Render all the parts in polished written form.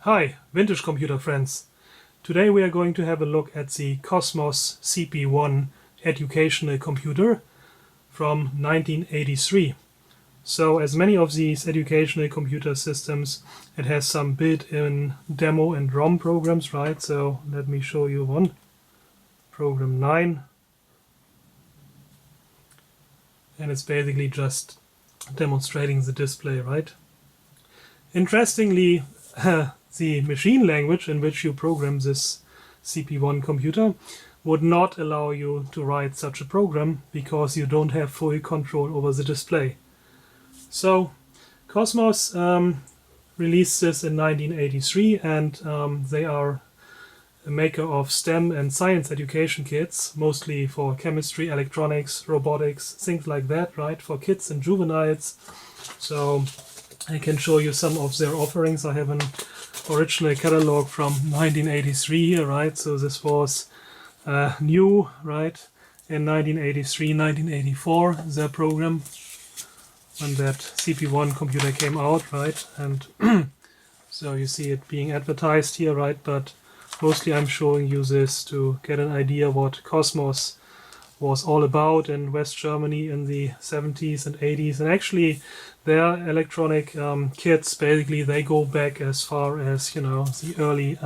Hi, vintage computer friends. Today we are going to have a look at the Kosmos CP1 educational computer from 1983. So as many of these educational computer systems, it has some built-in demo and ROM programs, right? So let me show you one. Program 9. And it's basically just demonstrating the display, right? Interestingly, the machine language in which you program this CP1 computer would not allow you to write such a program because you don't have full control over the display. So Kosmos released this in 1983, and they are a maker of STEM and science education kits, mostly for chemistry, electronics, robotics, things like that, right, for kids and juveniles. So I can show you some of their offerings. I have an original catalog from 1983 here, right? So this was new, right, in 1983, 1984, their program, when that CP1 computer came out, right? And so you see it being advertised here, right? But mostly I'm showing you this to get an idea what Kosmos was all about in West Germany in the 70s and 80s. And actually their electronic kits, basically they go back as far as, you know, the early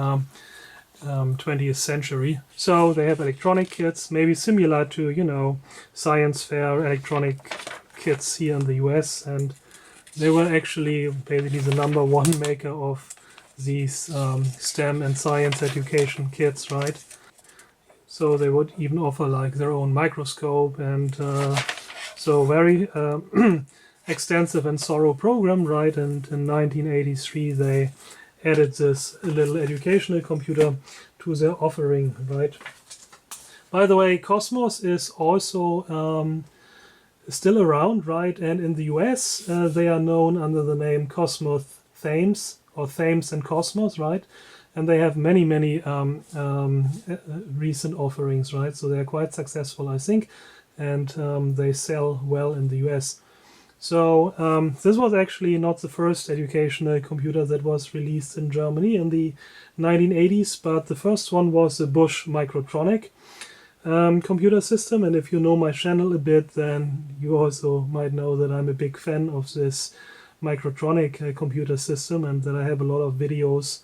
20th century. So they have electronic kits, maybe similar to, you know, science fair electronic kits here in the US, and they were actually basically the #1 maker of these STEM and science education kits, right? So they would even offer like their own microscope, and so very extensive and thorough program, right? And in 1983 they added this little educational computer to their offering, right? By the way, Kosmos is also still around, right? And in the US they are known under the name Kosmos Thames, or Thames and Kosmos, right? And they have many recent offerings, right? So they're quite successful, I think, and they sell well in the US. So this was actually not the first educational computer that was released in Germany in the 1980s, but the first one was the Bosch Microtronic computer system. And if you know my channel a bit, then you also might know that I'm a big fan of this Microtronic computer system, and that I have a lot of videos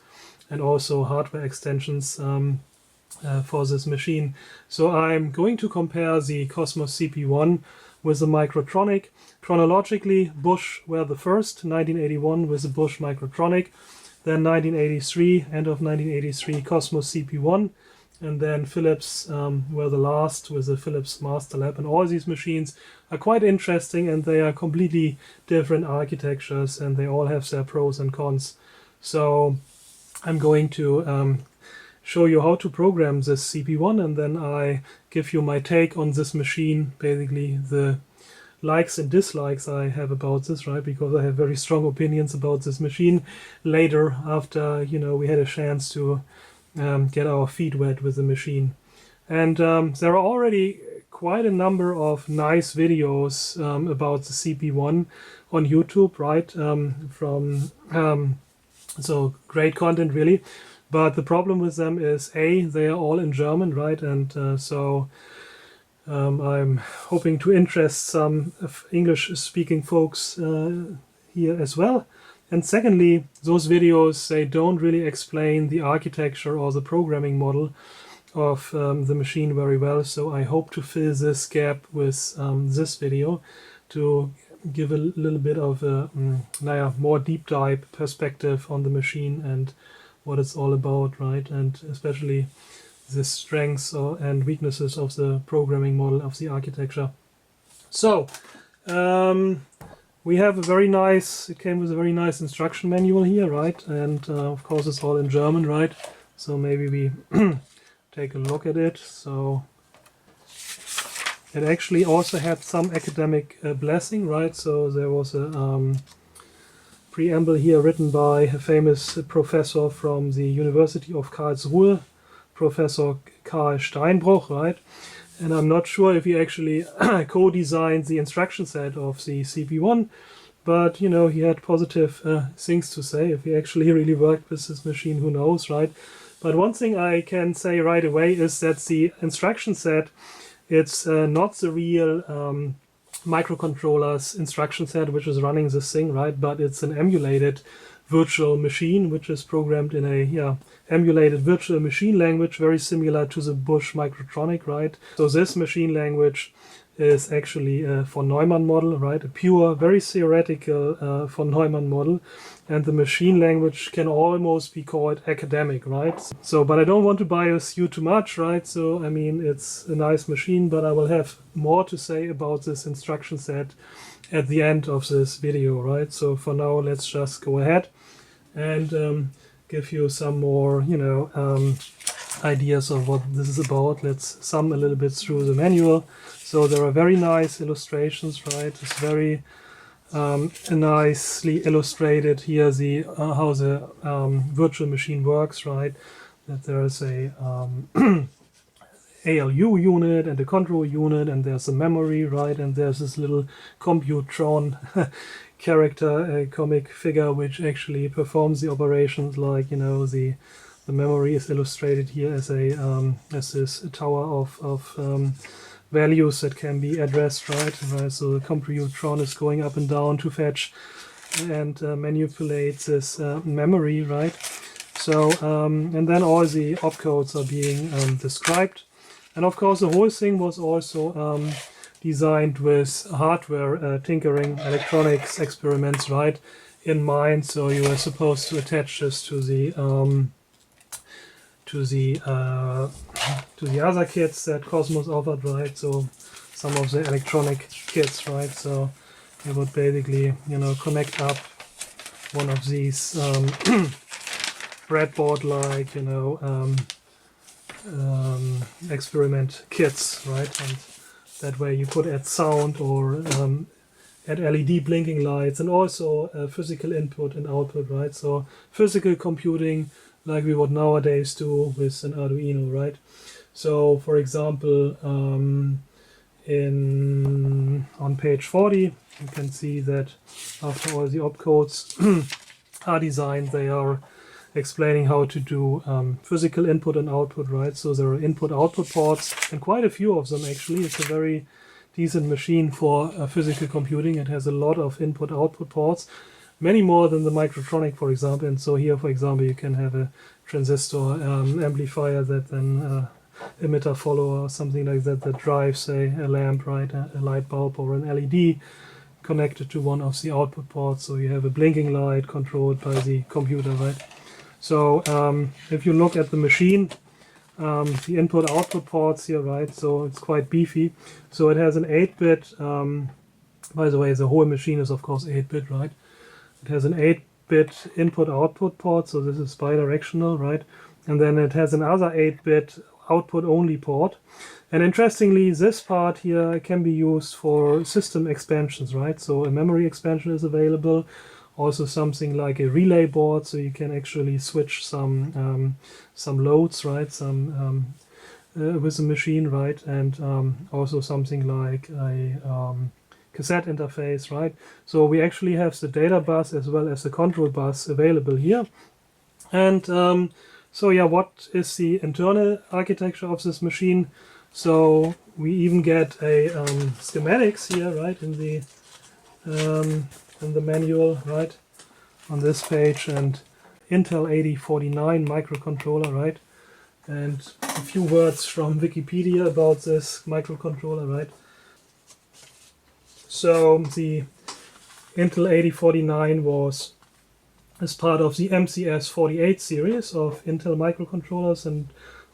and also hardware extensions for this machine. So I'm going to compare the Kosmos CP1 with the Microtronic. Chronologically, Bosch were the first, 1981 with the Bosch Microtronic, then 1983, end of 1983, Kosmos CP1, and then Philips were the last with the Philips Master Lab. And all these machines are quite interesting, and they are completely different architectures, and they all have their pros and cons. So I'm going to show you how to program this CP1, and then I give you my take on this machine, basically the likes and dislikes I have about this, right? Because I have very strong opinions about this machine later, after, you know, we had a chance to get our feet wet with the machine. And there are already quite a number of nice videos about the CP1 on YouTube, right? So great content, really. But the problem with them is, A, they are all in German, right? And so I'm hoping to interest some English-speaking folks here as well. And secondly, those videos, they don't really explain the architecture or the programming model of the machine very well. So I hope to fill this gap with this video to give a little bit of a more deep dive perspective on the machine and what it's all about, right? And especially the strengths and weaknesses of the programming model of the architecture. So we have a very nice, it came with a very nice instruction manual here, right? And of course it's all in German, right? So maybe we take a look at it. So it actually also had some academic blessing, right? So there was a preamble here written by a famous professor from the University of Karlsruhe, Professor Karl Steinbruch, right? And I'm not sure if he actually co-designed the instruction set of the CP1, but you know, he had positive things to say. If he actually really worked with this machine, who knows, right? But one thing I can say right away is that the instruction set, it's not the real microcontroller's instruction set which is running this thing, right? But it's an emulated virtual machine which is programmed in a emulated virtual machine language, very similar to the Bush Microtronic, right? So this machine language is actually a von Neumann model, right? A pure, very theoretical von Neumann model, and the machine language can almost be called academic, right? So, but I don't want to bias you too much, right? So, I mean, it's a nice machine, but I will have more to say about this instruction set at the end of this video, right? So for now, let's just go ahead and give you some more, you know, ideas of what this is about. Let's sum a little bit through the manual. So there are very nice illustrations, right? It's very nicely illustrated here the how the virtual machine works, right? That there is a ALU unit and a control unit, and there's a memory, right? And there's this little Computron character, a comic figure, which actually performs the operations. Like, you know, the memory is illustrated here as a as this tower of values that can be addressed, right? So the Computron is going up and down to fetch and manipulate this memory, right? So and then all the opcodes are being described. And of course, the whole thing was also designed with hardware tinkering, electronics experiments, right, in mind. So you were supposed to attach this to the other kits that Kosmos offered, right? So some of the electronic kits, right? So you would basically, you know, connect up one of these breadboard-like, you know, experiment kits, right? And that way you could add sound or add LED blinking lights, and also physical input and output, right? So physical computing, like we would nowadays do with an Arduino, right? So for example, on page 40, you can see that after all the opcodes are designed, they are explaining how to do physical input and output, right? So there are input-output ports, and quite a few of them actually. It's a very decent machine for physical computing. It has a lot of input-output ports, many more than the Microtronic, for example. And so here, for example, you can have a transistor amplifier that then emitter follower or something like that that drives a lamp, right? A light bulb or an LED connected to one of the output ports. So you have a blinking light controlled by the computer, right? So if you look at the machine, the input-output ports here, right? So it's quite beefy. So it has an 8-bit, by the way, the whole machine is of course 8-bit, right? It has an 8-bit input-output port, so this is bidirectional, right? And then it has another 8-bit output-only port. And interestingly, this part here can be used for system expansions, right? So a memory expansion is available. Also something like a relay board, so you can actually switch some loads, right? With the machine, right? And also something like a cassette interface, right? So we actually have the data bus as well as the control bus available here. And so yeah, what is the internal architecture of this machine? So we even get a schematics here, right, in the manual, right, on this page, and Intel 8049 microcontroller, right, and a few words from Wikipedia about this microcontroller, right. So the Intel 8049 was as part of the MCS 48 series of Intel microcontrollers, and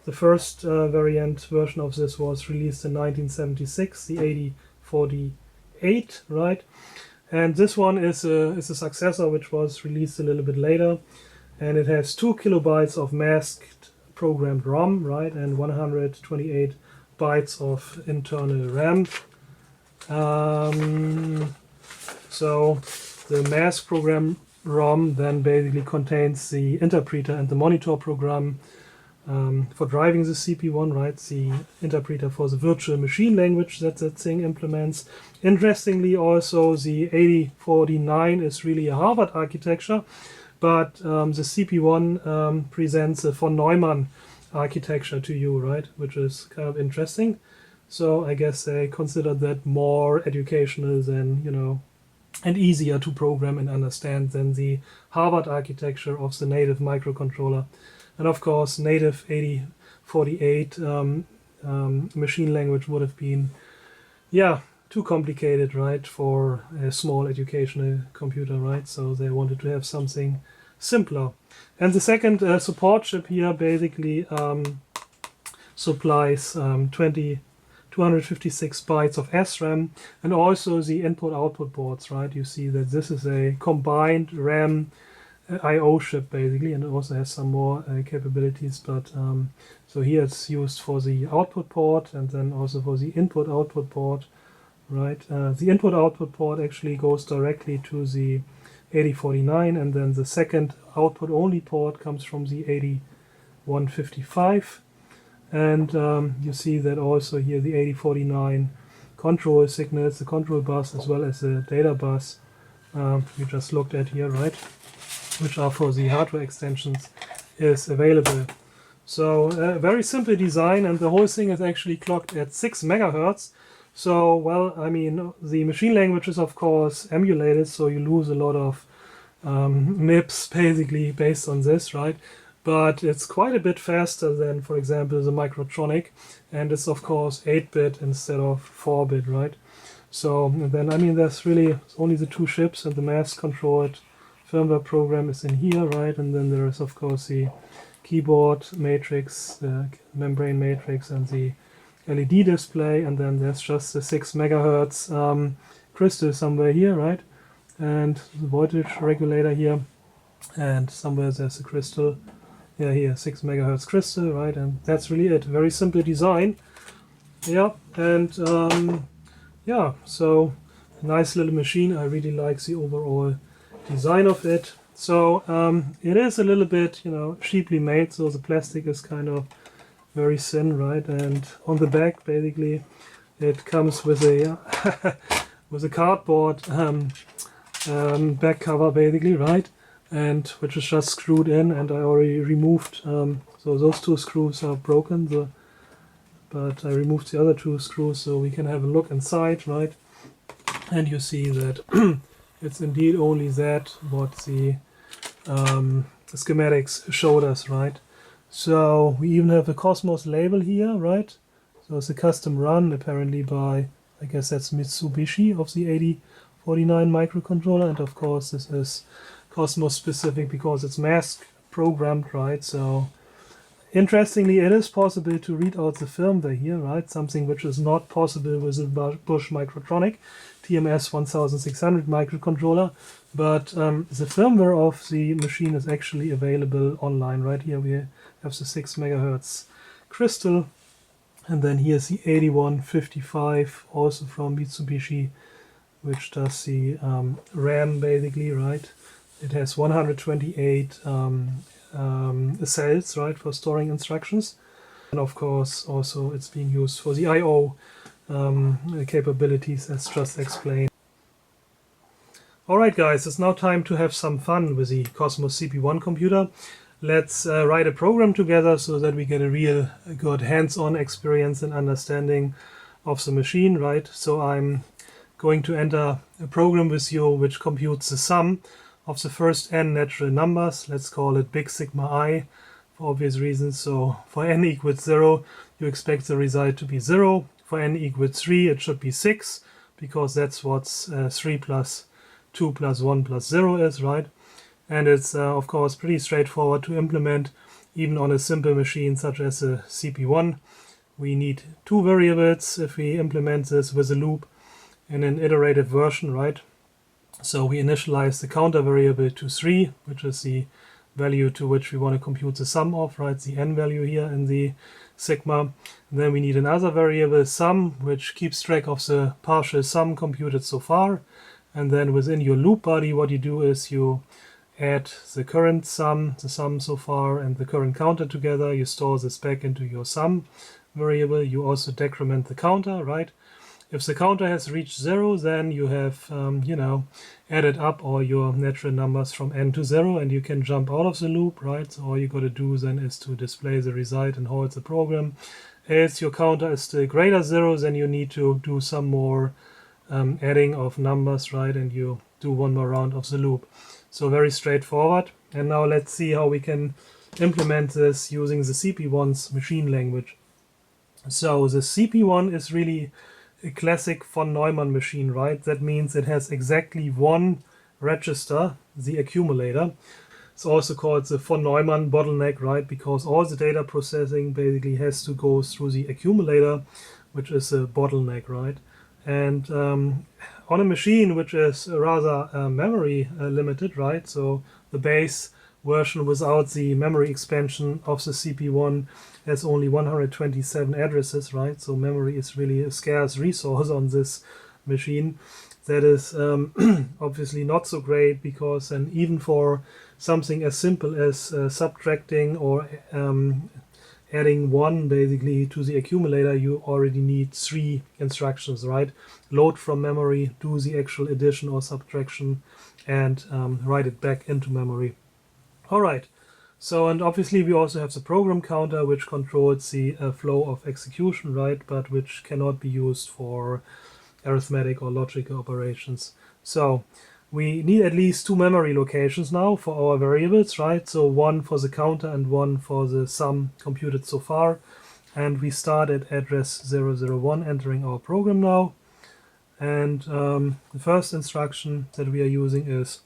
the first version of this was released in 1976, the 8048, right. And this one is a successor which was released a little bit later, and it has 2 kilobytes of masked programmed ROM, right, and 128 bytes of internal RAM. So the masked program ROM then basically contains the interpreter and the monitor program, for driving the CP1, right? The interpreter for the virtual machine language that thing implements. Interestingly, also the 8049 is really a Harvard architecture, but the CP1 presents a von Neumann architecture to you, right? Which is kind of interesting. So I guess they consider that more educational than, and easier to program and understand than the Harvard architecture of the native microcontroller. And of course, native 8048 machine language would have been, too complicated, right, for a small educational computer, right? So they wanted to have something simpler. And the second support chip here basically supplies 256 bytes of SRAM, and also the input-output ports, right? You see that this is a combined RAM I/O chip basically, and it also has some more capabilities, but so here it's used for the output port and then also for the input-output port, right? The input-output port actually goes directly to the 8049, and then the second output-only port comes from the 8155. And you see that also here the 8049 control signals, the control bus as well as the data bus we just looked at here, right, which are for the hardware extensions, is available. So very simple design, and the whole thing is actually clocked at 6 megahertz. So, well, I mean, the machine language is of course emulated, so you lose a lot of MIPS basically based on this, right? But it's quite a bit faster than, for example, the Microtronic, and it's of course 8-bit instead of 4-bit, right? So then, I mean, there's really only the two chips, and the mass-controlled firmware program is in here, right? And then there is of course the keyboard matrix, the membrane matrix, and the LED display, and then there's just the 6 megahertz crystal somewhere here, right? And the voltage regulator here, and somewhere there's a crystal. Yeah, here, 6 megahertz crystal, right? And that's really it. Very simple design. Yeah, and so nice little machine. I really like the overall design of it. So it is a little bit, cheaply made. So the plastic is kind of very thin, right? And on the back, basically, it comes with a with a cardboard back cover, basically, right? And which is just screwed in, and I already removed, so those two screws are broken, but I removed the other two screws so we can have a look inside, right? And you see that it's indeed only that what the schematics showed us, right? So we even have a Kosmos label here, right? So it's a custom run apparently by, I guess that's Mitsubishi of the 8049 microcontroller, and of course this is Kosmos specific because it's mask programmed, right? So interestingly, it is possible to read out the firmware here, right? Something which is not possible with the Bosch Microtronic TMS 1600 microcontroller, but the firmware of the machine is actually available online, right? Here we have the 6 megahertz crystal, and then here's the 8155 also from Mitsubishi, which does the RAM basically, right? It has 128 cells, right, for storing instructions. And of course, also it's being used for the I/O capabilities, as just explained. Alright guys, it's now time to have some fun with the Kosmos CP1 computer. Let's write a program together so that we get a real good hands-on experience and understanding of the machine, right? So I'm going to enter a program with you which computes the sum of the first n natural numbers. Let's call it big sigma I for obvious reasons. So for n equals 0, you expect the result to be 0. For n equals 3, it should be 6, because that's what 3 plus 2 plus 1 plus 0 is, right? And it's of course pretty straightforward to implement even on a simple machine such as a CP1. We need two variables if we implement this with a loop in an iterative version, right? So we initialize the counter variable to 3, which is the value to which we want to compute the sum of, right? The n value here in the sigma. And then we need another variable, sum, which keeps track of the partial sum computed so far. And then within your loop body, what you do is you add the current sum, the sum so far, and the current counter together. You store this back into your sum variable. You also decrement the counter, right? If the counter has reached 0, then you have, added up all your natural numbers from n to 0, and you can jump out of the loop, right? So all you got to do then is to display the result and halt the program. As your counter is still greater 0, then you need to do some more adding of numbers, right? And you do one more round of the loop. So very straightforward. And now let's see how we can implement this using the CP1's machine language. So the CP1 is really a classic von Neumann machine, right? That means it has exactly one register, the accumulator. It's also called the von Neumann bottleneck, right? Because all the data processing basically has to go through the accumulator, which is a bottleneck, right? And on a machine which is rather memory limited, right? So the base version without the memory expansion of the CP1 has only 127 addresses, right? So memory is really a scarce resource on this machine. That is obviously not so great, because then even for something as simple as subtracting or adding 1 basically to the accumulator, you already need 3 instructions, right? Load from memory, do the actual addition or subtraction, and write it back into memory. All right. So, and obviously we also have the program counter, which controls the flow of execution, right? But which cannot be used for arithmetic or logical operations. So we need at least 2 memory locations now for our variables, right? So one for the counter and one for the sum computed so far. And we start at address 001, entering our program now. And the first instruction that we are using is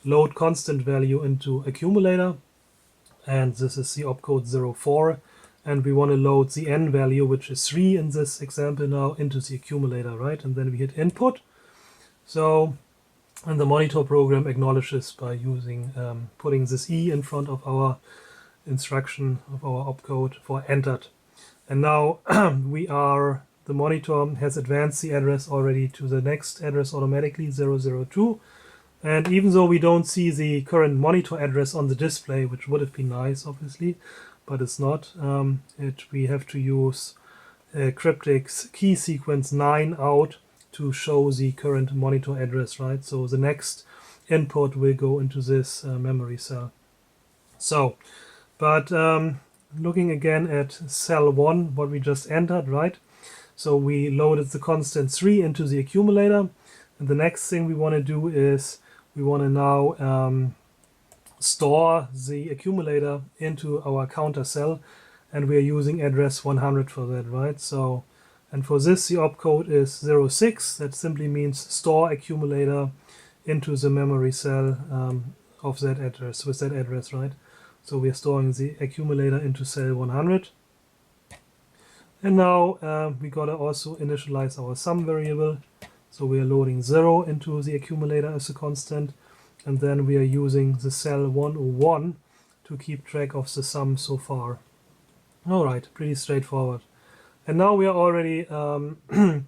load constant value into accumulator. And this is the opcode 04. And we want to load the n value, which is 3 in this example now, into the accumulator, right? And then we hit input. So, and the monitor program acknowledges by using putting this E in front of our instruction of our opcode for entered. And now the monitor has advanced the address already to the next address automatically, 002. And even though we don't see the current monitor address on the display, which would have been nice, obviously, but it's not, we have to use cryptic key sequence 9 out to show the current monitor address, right? So the next input will go into this memory cell. So, but looking again at cell 1, what we just entered, right? So we loaded the constant 3 into the accumulator. And the next thing we want to do is we want to now store the accumulator into our counter cell, and we are using address 100 for that, right? So, and for this the opcode is 06. That simply means store accumulator into the memory cell of that address, with that address, right? So we are storing the accumulator into cell 100. And now we gotta also initialize our sum variable. So we are loading 0 into the accumulator as a constant, and then we are using the cell 101 to keep track of the sum so far. Alright, pretty straightforward. And now we are already in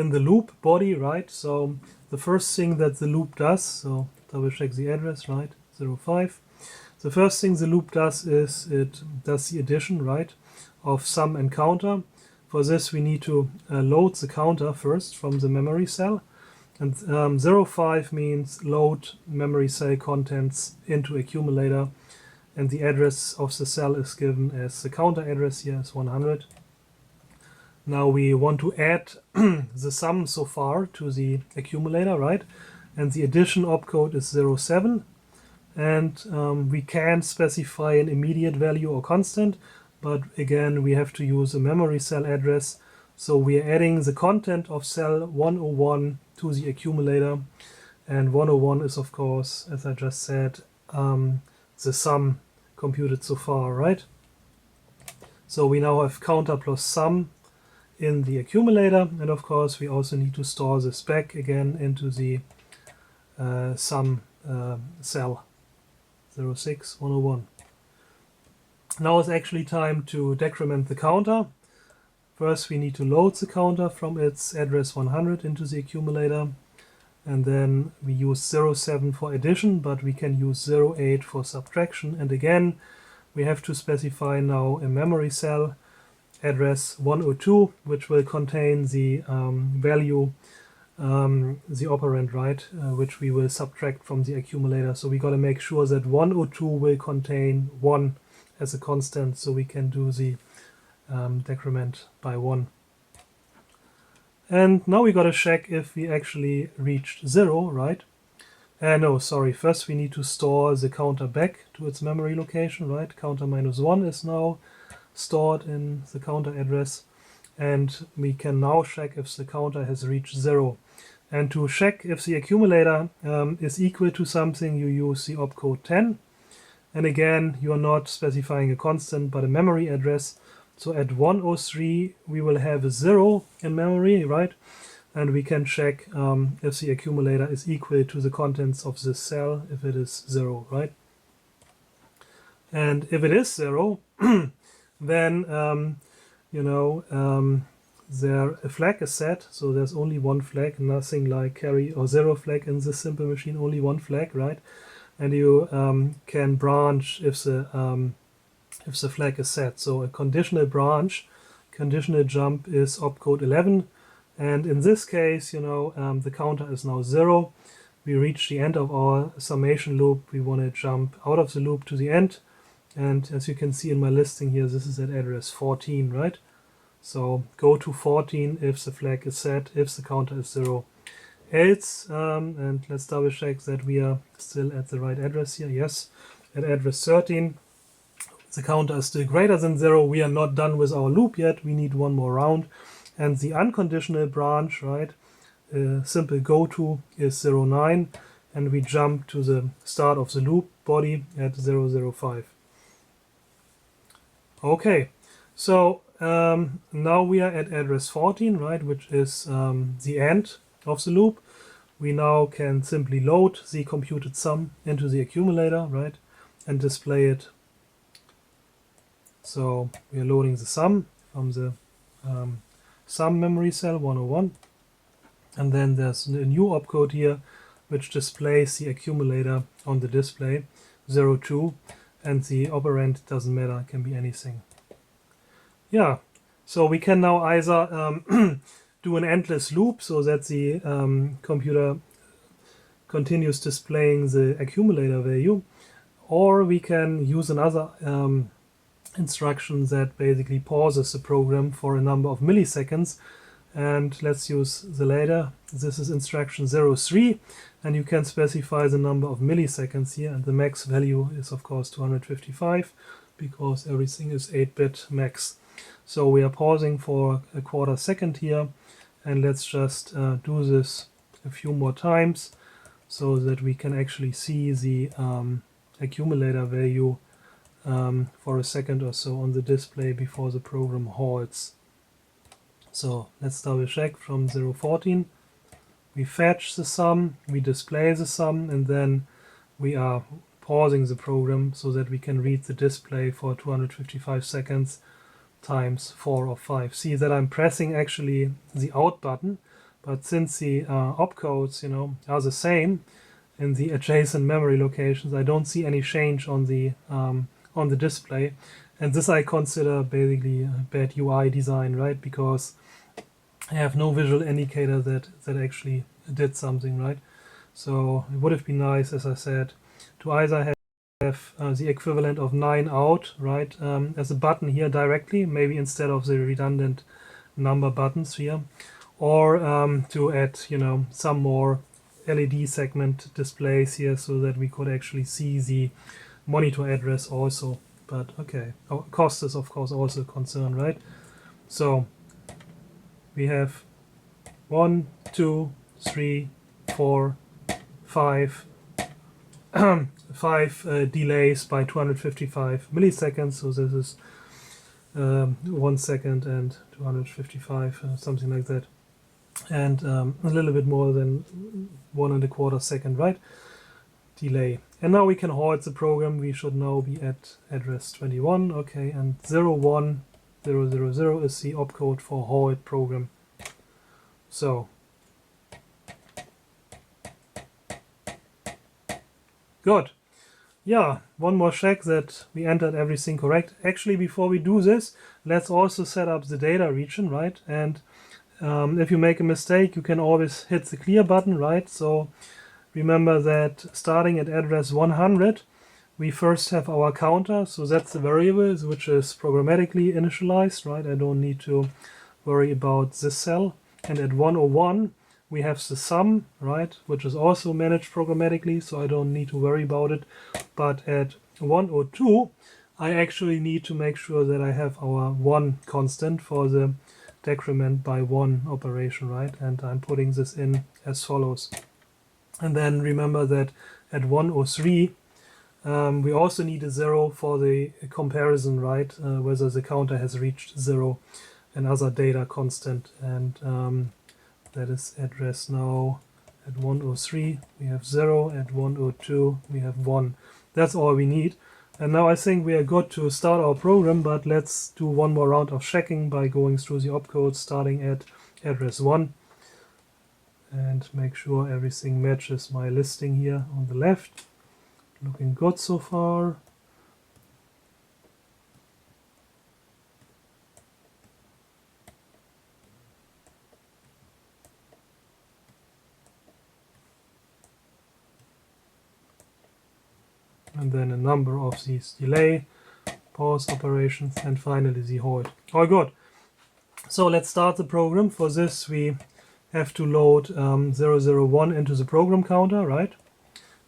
the loop body, right? So the first thing that the loop does, so double check the address, right? 05. The first thing the loop does is it does the addition, right, of sum and counter. For this we need to load the counter first from the memory cell. And 05 means load memory cell contents into accumulator. And the address of the cell is given as the counter address here is 100. Now we want to add the sum so far to the accumulator, right? And the addition opcode is 07. And we can specify an immediate value or constant, but again we have to use a memory cell address. So we are adding the content of cell 101 to the accumulator, and 101 is of course, as I just said, the sum computed so far, right? So we now have counter plus sum in the accumulator, and of course we also need to store this back again into the sum cell 06 101. Now it's actually time to decrement the counter. First we need to load the counter from its address 100 into the accumulator, and then we use 07 for addition, but we can use 08 for subtraction. And again, we have to specify now a memory cell, address 102, which will contain the value, the operand, right, which we will subtract from the accumulator. So we got to make sure that 102 will contain 1 as a constant, so we can do the decrement by 1. And now we got to check if we actually reached 0, right? No, sorry, first we need to store the counter back to its memory location, right? Counter -1 is now stored in the counter address, and we can now check if the counter has reached 0. And to check if the accumulator is equal to something, you use the opcode 10. And again, you are not specifying a constant, but a memory address. So at 103, we will have a 0 in memory, right? And we can check if the accumulator is equal to the contents of this cell, if it is 0, right? And if it is 0, then, a flag is set. So there's only one flag, nothing like carry or 0 flag in this simple machine, only one flag, right? And you can branch if the flag is set. So a conditional branch, conditional jump is opcode 11. And in this case, the counter is now 0. We reach the end of our summation loop. We want to jump out of the loop to the end. And as you can see in my listing here, this is at address 14, right? So go to 14 if the flag is set, if the counter is 0. Else, and let's double check that we are still at the right address here. Yes, at address 13. The counter is still greater than 0. We are not done with our loop yet. We need one more round. And the unconditional branch, right, simple go to is 09. And we jump to the start of the loop body at 005. Okay, so now we are at address 14, right, which is the end of the loop. We now can simply load the computed sum into the accumulator, right, and display it. So we are loading the sum from the sum memory cell 101, and then there's a new opcode here which displays the accumulator on the display 02, and the operand doesn't matter, it can be anything. Yeah, so we can now either do an endless loop so that the computer continues displaying the accumulator value, or we can use another instruction that basically pauses the program for a number of milliseconds. And let's use the later. This is instruction 03, and you can specify the number of milliseconds here, and the max value is of course 255 because everything is 8-bit max. So we are pausing for a quarter second here, and let's just do this a few more times so that we can actually see the accumulator value for a second or so on the display before the program halts. So let's double check from 014. We fetch the sum, we display the sum, and then we are pausing the program so that we can read the display for 255 seconds times 4 or 5. See that I'm pressing actually the out button, but since the opcodes, are the same in the adjacent memory locations, I don't see any change on the display. And this I consider basically a bad UI design, right? Because I have no visual indicator that actually did something, right? So it would have been nice, as I said, to either have the equivalent of 9 out, right, as a button here directly, maybe instead of the redundant number buttons here, or to add, some more LED segment displays here so that we could actually see the monitor address also. But okay, cost is of course also a concern, right? So we have 1, 2, 3, 4, 5 delays by 255 milliseconds. So this is 1 second and 255, something like that, and a little bit more than 1¼ second, right, delay. And now we can halt the program. We should now be at address 21, okay, and 01000 is the opcode for halt program. So Good. Yeah, one more check that we entered everything correct. Actually, before we do this, let's also set up the data region, right? And if you make a mistake, you can always hit the clear button, right? So remember that starting at address 100, we first have our counter. So that's the variable which is programmatically initialized, right? I don't need to worry about this cell. And at 101, we have the sum, right, which is also managed programmatically, so I don't need to worry about it. But at 102, I actually need to make sure that I have our 1 constant for the decrement by 1 operation, right? And I'm putting this in as follows. And then remember that at 103, we also need a 0 for the comparison, right? Whether the counter has reached 0, another data constant. And that is address now at 103. We have 0. At 102, we have 1. That's all we need. And now I think we are good to start our program, but let's do one more round of checking by going through the opcodes starting at address 1 and make sure everything matches my listing here on the left. Looking good so far. And then a number of these delay, pause operations, and finally the hold. All good. So let's start the program. For this we have to load 001 into the program counter, right?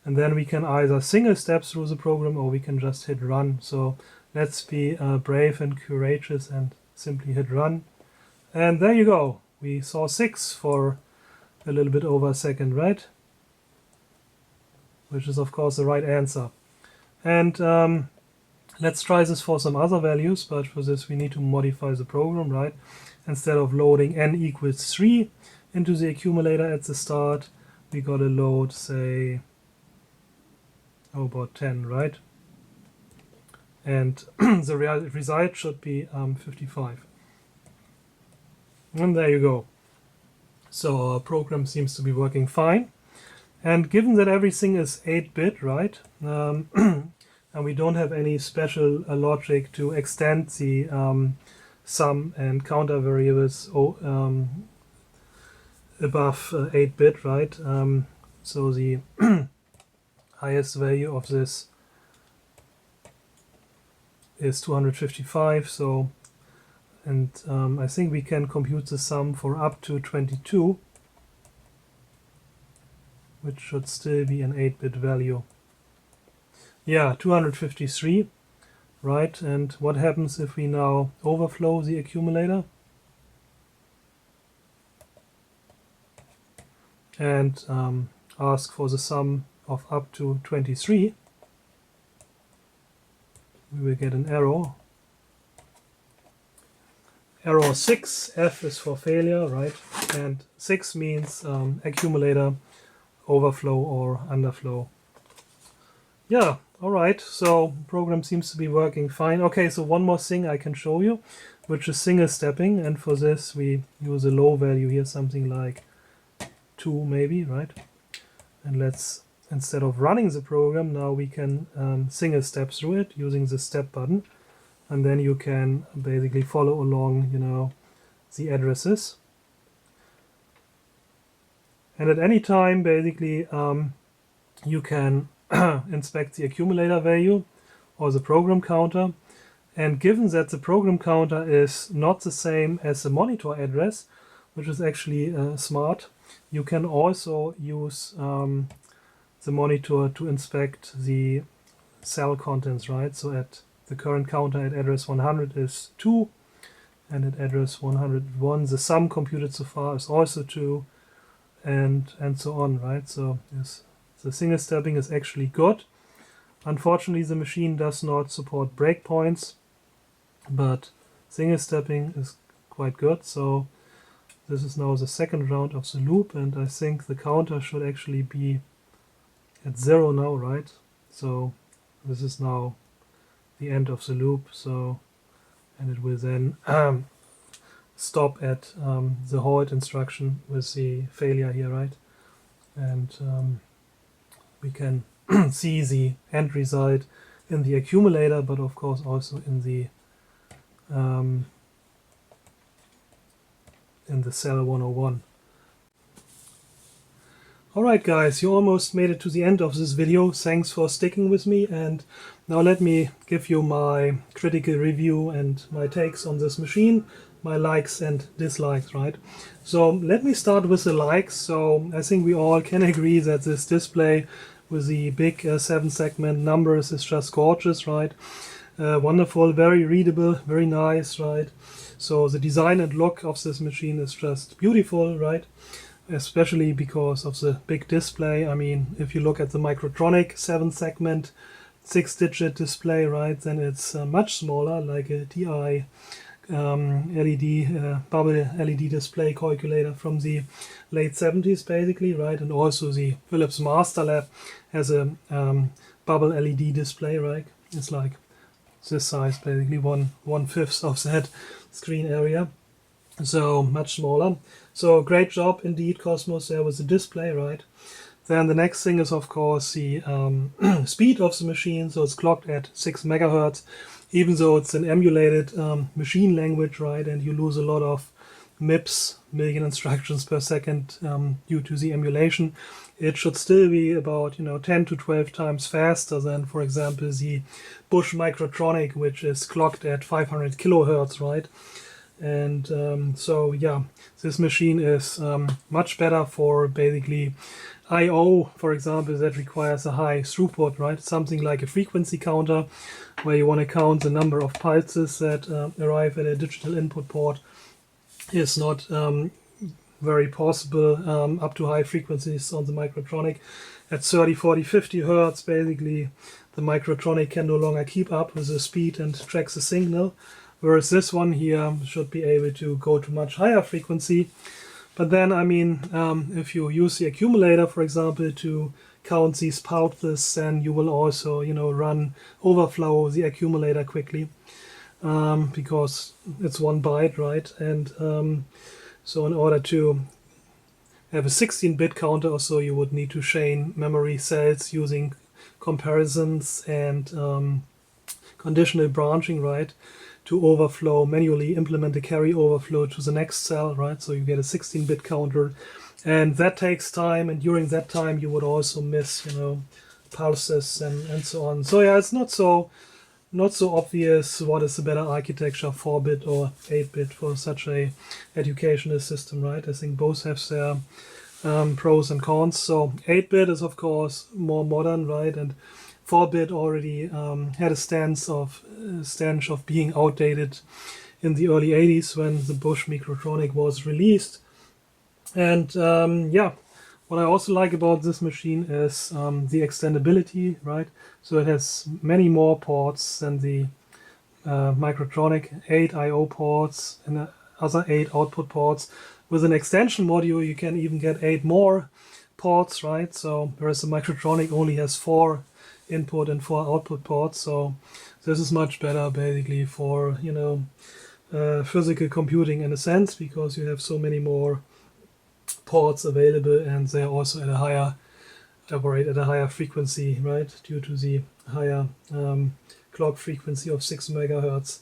And then we can either single step through the program or we can just hit run. So let's be brave and courageous and simply hit run. And there you go. We saw 6 for a little bit over a second, right? Which is of course the right answer. And let's try this for some other values, but for this we need to modify the program, right? Instead of loading n equals 3 into the accumulator at the start, we gotta load, say, about 10, right? And the result should be 55. And there you go. So our program seems to be working fine. And given that everything is 8-bit, right? And we don't have any special logic to extend the sum and counter variables above 8-bit, right? So the highest value of this is 255. So, and I think we can compute the sum for up to 22, which should still be an 8-bit value. Yeah, 253, right? And what happens if we now overflow the accumulator? And ask for the sum of up to 23. We will get an error. Error 6, F is for failure, right? And 6 means accumulator overflow or underflow. Yeah, alright, so program seems to be working fine. Okay, so one more thing I can show you, which is single stepping, and for this we use a low value here, something like 2 maybe, right? And let's, instead of running the program, now we can single step through it using the step button, and then you can basically follow along, you know, the addresses. And at any time, basically, you can inspect the accumulator value or the program counter. And given that the program counter is not the same as the monitor address, which is actually smart, you can also use the monitor to inspect the cell contents, right? So at the current counter at address 100 is 2, and at address 101 the sum computed so far is also 2, and so on, right? So yes, the single stepping is actually good. Unfortunately, the machine does not support breakpoints, but single stepping is quite good. So this is now the second round of the loop, and I think the counter should actually be at 0 now, right? So this is now the end of the loop. So, and it will then stop at the halt instruction with the failure here, right? And we can see the end result in the accumulator, but of course also in the cell 101. Alright guys, you almost made it to the end of this video. Thanks for sticking with me, and now let me give you my critical review and my takes on this machine, my likes and dislikes, right? So let me start with the likes. So I think we all can agree that this display with the big 7-segment numbers is just gorgeous, right? Wonderful, very readable, very nice, right? So the design and look of this machine is just beautiful, right? Especially because of the big display. I mean, if you look at the Microtronic 7-segment 6-digit display, right, then it's much smaller, like a TI LED bubble LED display calculator from the late 70s, basically, right? And also the Philips Master Lab has a bubble LED display, right? It's like this size, basically 1/5 of that screen area. So much smaller. So great job indeed, Kosmos, there with the display, right? Then the next thing is of course the speed of the machine. So it's clocked at 6 megahertz, even though it's an emulated machine language, right? And you lose a lot of MIPS, million instructions per second, due to the emulation. It should still be about 10 to 12 times faster than, for example, the Bosch Microtronic, which is clocked at 500 kilohertz, right? And so yeah, this machine is much better for basically I/O, for example, that requires a high throughput, right? Something like a frequency counter, where you want to count the number of pulses that arrive at a digital input port, is not very possible up to high frequencies on the Microtronic. At 30, 40, 50 hertz, basically, the Microtronic can no longer keep up with the speed and tracks the signal. Whereas this one here should be able to go to much higher frequency. But then, I mean, if you use the accumulator, for example, to count these pulses, then you will also, overflow the accumulator quickly, because it's 1 byte, right? And so in order to have a 16-bit counter or so, you would need to chain memory cells using comparisons and conditional branching, right? To overflow, manually implement a carry overflow to the next cell, right? So you get a 16-bit counter, and that takes time, and during that time you would also miss, pulses and so on. So yeah, it's not so obvious what is the better architecture, 4-bit or 8-bit for such a educational system, right? I think both have their pros and cons. So 8-bit is of course more modern, right? And 4-bit already had a stance of being outdated in the early 80s when the Bosch Microtronic was released. And yeah, what I also like about this machine is the extendability, right? So it has many more ports than the Microtronic, 8 I/O ports and other 8 output ports. With an extension module, you can even get 8 more ports, right? So whereas the Microtronic only has 4 input and 4 output ports, so this is much better basically for physical computing in a sense, because you have so many more ports available, and they're also at a higher operate at a higher frequency, right, due to the higher clock frequency of 6 megahertz.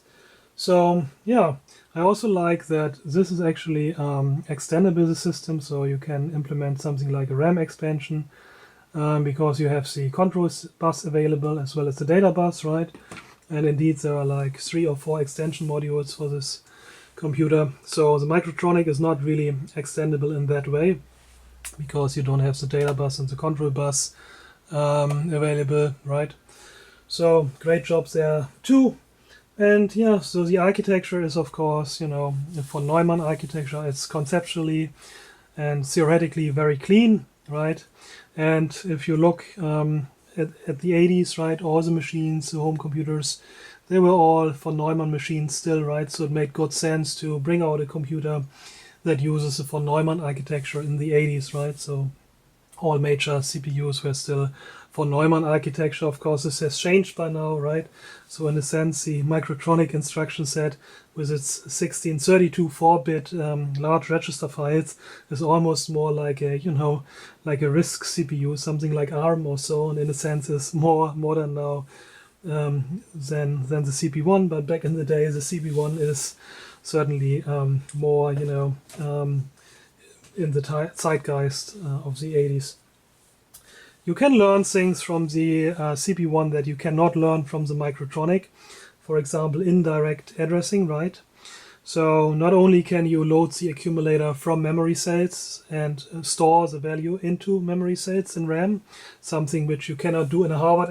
So yeah, I also like that this is actually extendable, the system, so you can implement something like a RAM expansion, because you have the control bus available as well as the data bus, right? And indeed there are like 3 or 4 extension modules for this computer. So the Microtronic is not really extendable in that way, because you don't have the data bus and the control bus available, right? So great job there too. And yeah, so the architecture is of course, for Neumann architecture, it's conceptually and theoretically very clean, right? And if you look at the 80s, right, all the machines, the home computers, they were all for Neumann machines still, right? So it made good sense to bring out a computer that uses the von Neumann architecture in the 80s, right? So all major CPUs were still For Neumann architecture, of course, this has changed by now, right? So in a sense, the microtronic instruction set with its 1632 4-bit large register files is almost more like a, like a RISC CPU, something like ARM or so, and in a sense is more modern now than the CP1. But back in the day, the CP1 is certainly more, in the zeitgeist of the 80s. You can learn things from the CP1 that you cannot learn from the microtronic. For example, indirect addressing, right? So not only can you load the accumulator from memory cells and store the value into memory cells in RAM, something which you cannot do in a Harvard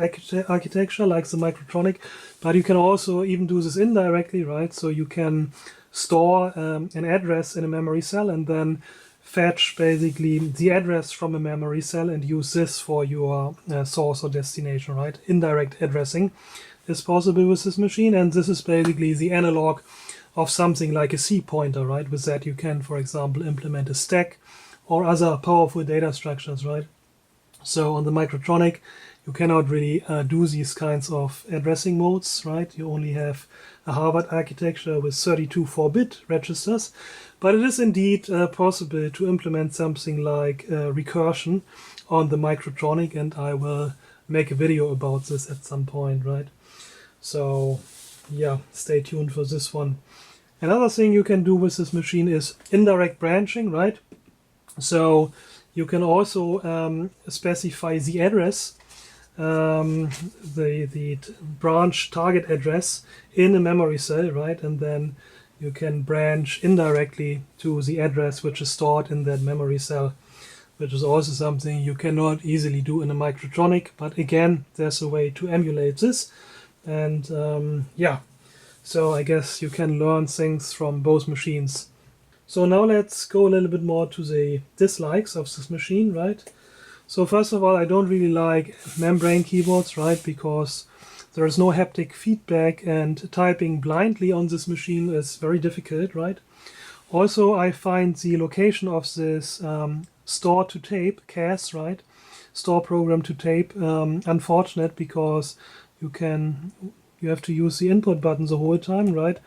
architecture like the microtronic, but you can also even do this indirectly, right? So you can store an address in a memory cell and then fetch basically the address from a memory cell and use this for your source or destination, right? Indirect addressing is possible with this machine, and this is basically the analog of something like a C pointer, right? With that you can, for example, implement a stack or other powerful data structures, right? So on the microtronic, you cannot really do these kinds of addressing modes, right? You only have a Harvard architecture with 32 4-bit registers, but it is indeed possible to implement something like recursion on the microtronic, and I will make a video about this at some point, right? So yeah, stay tuned for this one. Another thing you can do with this machine is indirect branching, right? So you can also specify the address, the branch target address in a memory cell, right? And then you can branch indirectly to the address which is stored in that memory cell, which is also something you cannot easily do in a microtronic. But again, there's a way to emulate this. And yeah, so I guess you can learn things from both machines. So now let's go a little bit more to the dislikes of this machine, right? So first of all, I don't really like membrane keyboards, right? Because there is no haptic feedback and typing blindly on this machine is very difficult, right? Also, I find the location of this store to tape, CAS, right? Store program to tape, unfortunate, because you have to use the input button the whole time, right?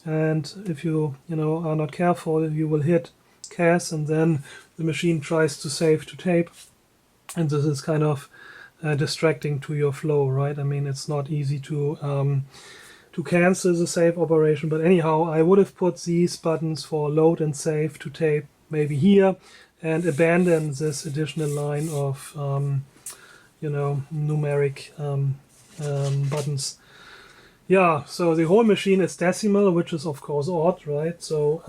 And if you are not careful, you will hit CAS and then the machine tries to save to tape. And this is kind of distracting to your flow, right? I mean, it's not easy to cancel the save operation, but anyhow, I would have put these buttons for load and save to tape maybe here and abandon this additional line of numeric buttons. Yeah, so the whole machine is decimal, which is of course odd, right? So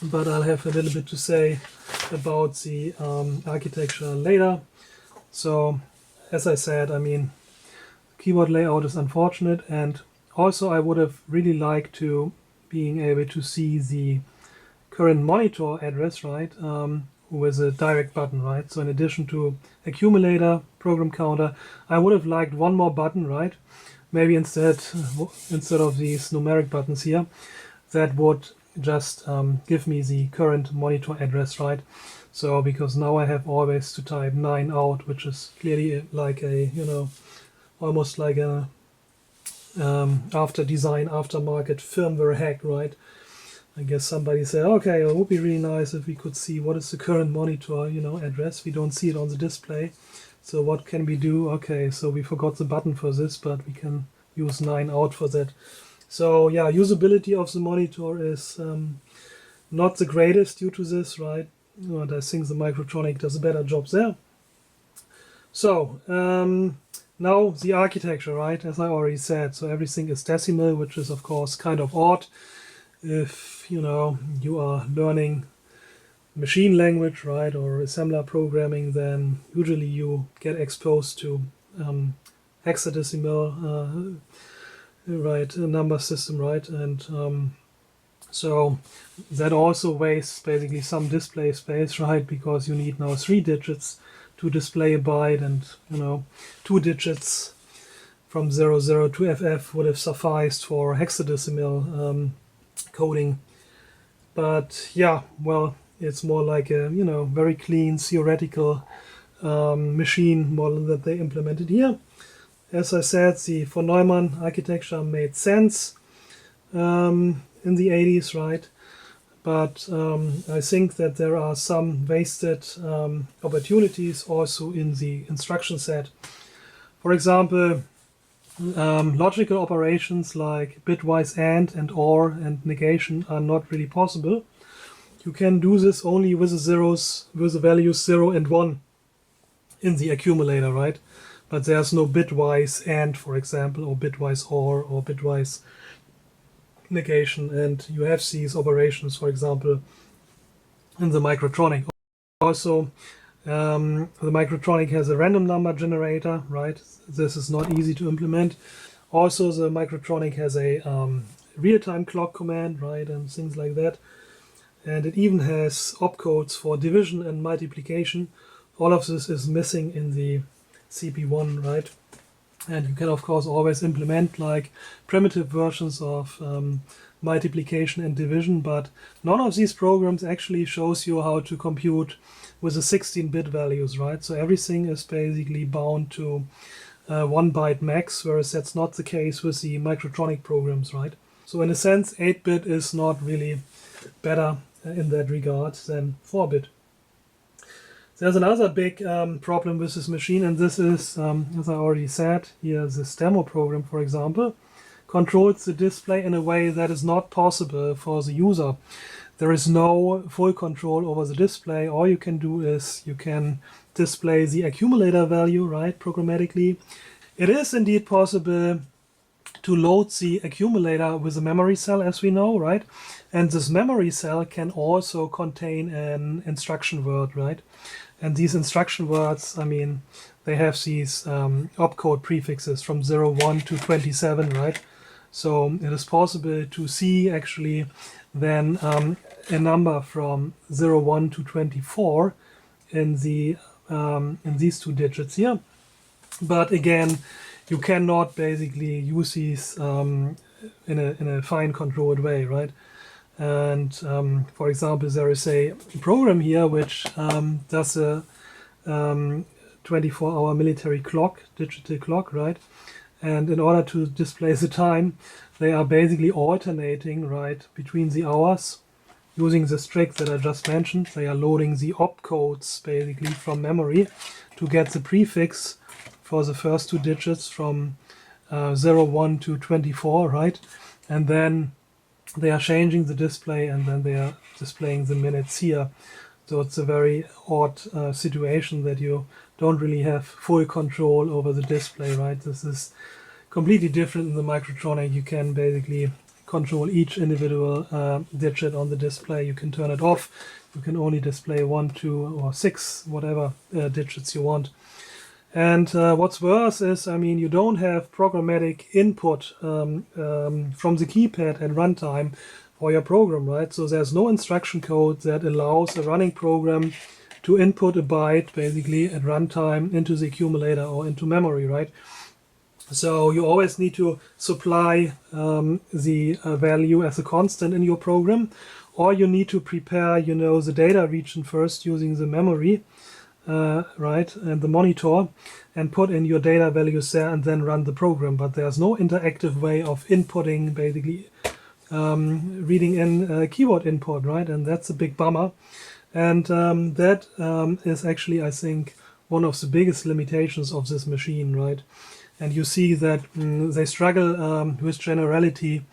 but I'll have a little bit to say about the architecture later. So as I said, I mean, keyboard layout is unfortunate, and also I would have really liked to being able to see the current monitor address, right, with a direct button, right? So in addition to accumulator, program counter, I would have liked one more button, right? Maybe instead of these numeric buttons here, that would just give me the current monitor address, right? So because now I have always to type 9 out, which is clearly like a, almost like a after design, aftermarket firmware hack, right? I guess somebody said, okay, it would be really nice if we could see what is the current monitor, address. We don't see it on the display. So what can we do? Okay, so we forgot the button for this, but we can use 9 out for that. So yeah, usability of the monitor is not the greatest due to this, right? And I think the microtronic does a better job there. So now the architecture, right? As I already said, so everything is decimal, which is of course kind of odd. If you are learning machine language, right, or assembler programming, then usually you get exposed to hexadecimal right, number system, right? And so that also wastes basically some display space, right? Because you need now 3 digits to display a byte, and 2 digits from 00 to FF would have sufficed for hexadecimal coding. But yeah, well, it's more like a very clean theoretical machine model that they implemented here. As I said, the von Neumann architecture made sense in the 80s, right? But I think that there are some wasted opportunities also in the instruction set. For example, logical operations like bitwise and OR and negation are not really possible. You can do this only with the zeros, with the values 0 and 1 in the accumulator, right? But there's no bitwise AND, for example, or bitwise OR or bitwise negation, and you have these operations, for example, in the microtronic. Also, the microtronic has a random number generator, right? This is not easy to implement. Also, the microtronic has a real-time clock command, right, and things like that. And it even has opcodes for division and multiplication. All of this is missing in the CP1, right? And you can, of course, always implement like primitive versions of multiplication and division, but none of these programs actually shows you how to compute with the 16-bit values, right? So everything is basically bound to 1 byte max, whereas that's not the case with the microtronic programs, right? So in a sense, 8-bit is not really better in that regard than 4-bit. There's another big problem with this machine, and this is, as I already said, here this demo program, for example, controls the display in a way that is not possible for the user. There is no full control over the display. All you can do is you can display the accumulator value, right, programmatically. It is indeed possible to load the accumulator with a memory cell, as we know, right? And this memory cell can also contain an instruction word, right? And these instruction words, I mean, they have these opcode prefixes from 01 to 27, right? So it is possible to see actually then a number from 01 to 24 in the in these two digits here. But again, you cannot basically use these in a fine controlled way, right? And for example, there is a program here which does a 24-hour military clock, digital clock, right? And in order to display the time, they are basically alternating, right, between the hours using this trick that I just mentioned. They are loading the opcodes basically from memory to get the prefix for the first two digits from 01 to 24, right? And then they are changing the display, and then they are displaying the minutes here. So it's a very odd situation that you don't really have full control over the display, right? This is completely different in the microtronic. You can basically control each individual digit on the display. You can turn it off. You can only display 1, 2, or 6, whatever digits you want. And what's worse is, I mean, you don't have programmatic input from the keypad at runtime for your program, right? So there's no instruction code that allows a running program to input a byte basically at runtime into the accumulator or into memory, right? So you always need to supply the value as a constant in your program, or you need to prepare, you know, the data region first using the memory, right, and the monitor, and put in your data values there and then run the program. But there's no interactive way of inputting, basically reading in keyboard input, right? And that's a big bummer. And that is actually, I think, one of the biggest limitations of this machine, right? And you see that they struggle with generality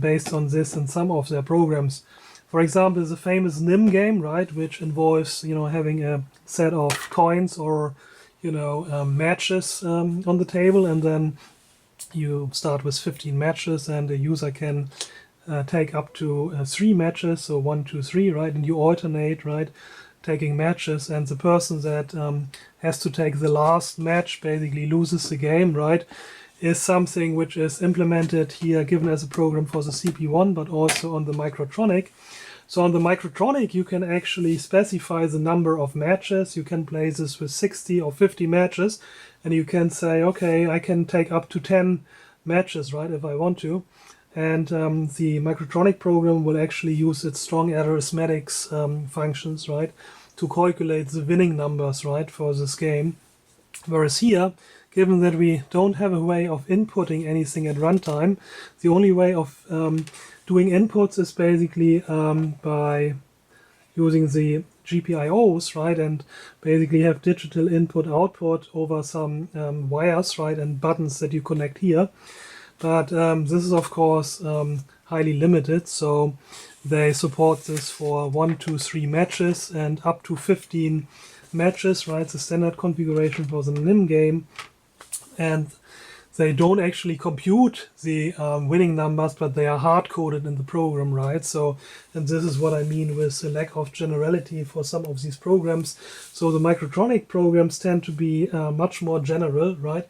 based on this in some of their programs. For example, the famous NIM game, right, which involves, you know, having a set of coins or, you know, matches on the table, and then you start with 15 matches, and the user can take up to 3 matches, so 1, 2, 3, right, and you alternate, right, taking matches, and the person that has to take the last match basically loses the game, right, is something which is implemented here, given as a program for the CP1, but also on the microtronic. So on the microtronic, you can actually specify the number of matches. You can play this with 60 or 50 matches, and you can say, okay, I can take up to 10 matches, right, if I want to. And the microtronic program will actually use its strong arithmetics functions, right, to calculate the winning numbers, right, for this game. Whereas here, given that we don't have a way of inputting anything at runtime, the only way of doing inputs is basically by using the GPIOs, right, and basically have digital input-output over some wires, right, and buttons that you connect here. But this is, of course, highly limited, so they support this for 1, 2, 3 matches and up to 15 matches, right, the standard configuration for the NIM game. And they don't actually compute the winning numbers, but they are hard-coded in the program, right? So, and this is what I mean with the lack of generality for some of these programs. So the Microtronic programs tend to be much more general, right?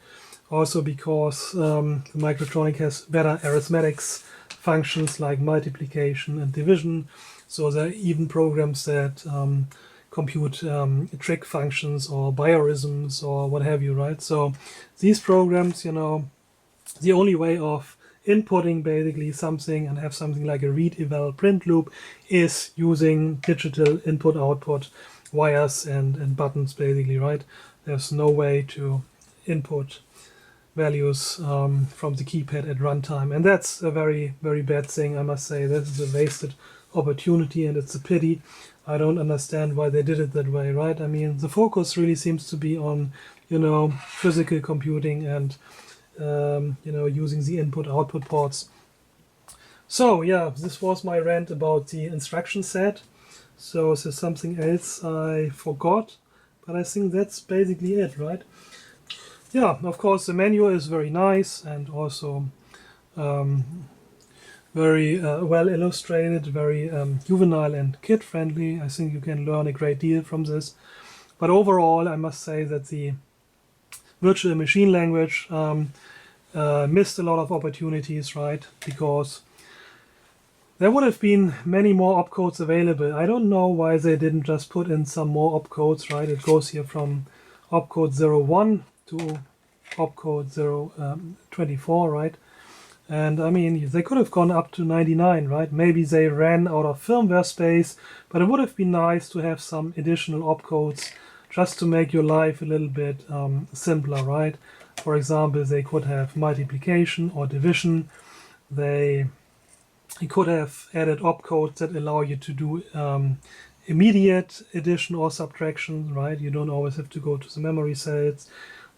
Also because the Microtronic has better arithmetics functions like multiplication and division. So there are even programs that compute trick functions or biorisms or what have you, right? So these programs, you know, the only way of inputting basically something and have something like a read eval print loop is using digital input output wires and buttons basically, right? There's no way to input values from the keypad at runtime, and that's a very, very bad thing, I must say. This is a wasted opportunity and it's a pity. I don't understand why they did it that way, right? I mean, the focus really seems to be on, you know, physical computing and, you know, using the input-output ports. So, yeah, this was my rant about the instruction set. So, is there something else I forgot? But I think that's basically it, right? Yeah, of course, the menu is very nice and also very well illustrated, very juvenile and kid-friendly. I think you can learn a great deal from this. But overall, I must say that the virtual machine language missed a lot of opportunities, right? Because there would have been many more opcodes available. I don't know why they didn't just put in some more opcodes, right? It goes here from opcode 01 to opcode 24, right? And I mean, they could have gone up to 99, right? Maybe they ran out of firmware space, but it would have been nice to have some additional opcodes just to make your life a little bit simpler, right? For example, they could have multiplication or division. They could have added opcodes that allow you to do immediate addition or subtraction, right? You don't always have to go to the memory cells.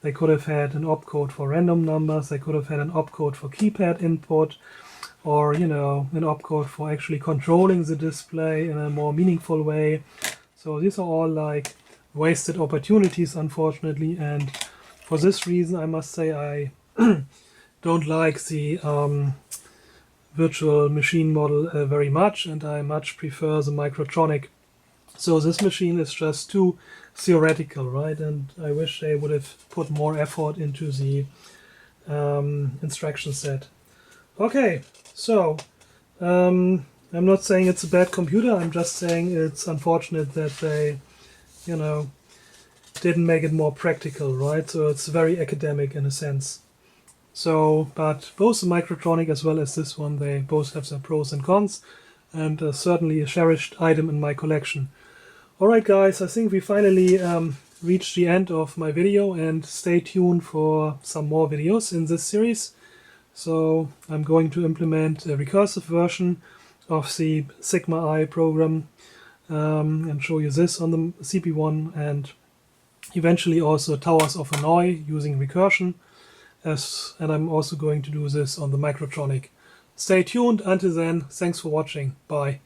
They could have had an opcode for random numbers. They could have had an opcode for keypad input, or, you know, an opcode for actually controlling the display in a more meaningful way. So these are all like wasted opportunities, unfortunately. And for this reason, I must say I don't like the virtual machine model very much, and I much prefer the Microtronic. So this machine is just too theoretical, right? And I wish they would have put more effort into the instruction set. Okay, so I'm not saying it's a bad computer, I'm just saying it's unfortunate that they, you know, didn't make it more practical, right? So it's very academic in a sense. So, but both the Microtronic as well as this one, they both have their pros and cons, and certainly a cherished item in my collection. Alright guys, I think we finally reached the end of my video, and stay tuned for some more videos in this series. So I'm going to implement a recursive version of the Sigma I program and show you this on the CP1, and eventually also Towers of Hanoi using recursion. And I'm also going to do this on the Microtronic. Stay tuned. Until then, thanks for watching. Bye.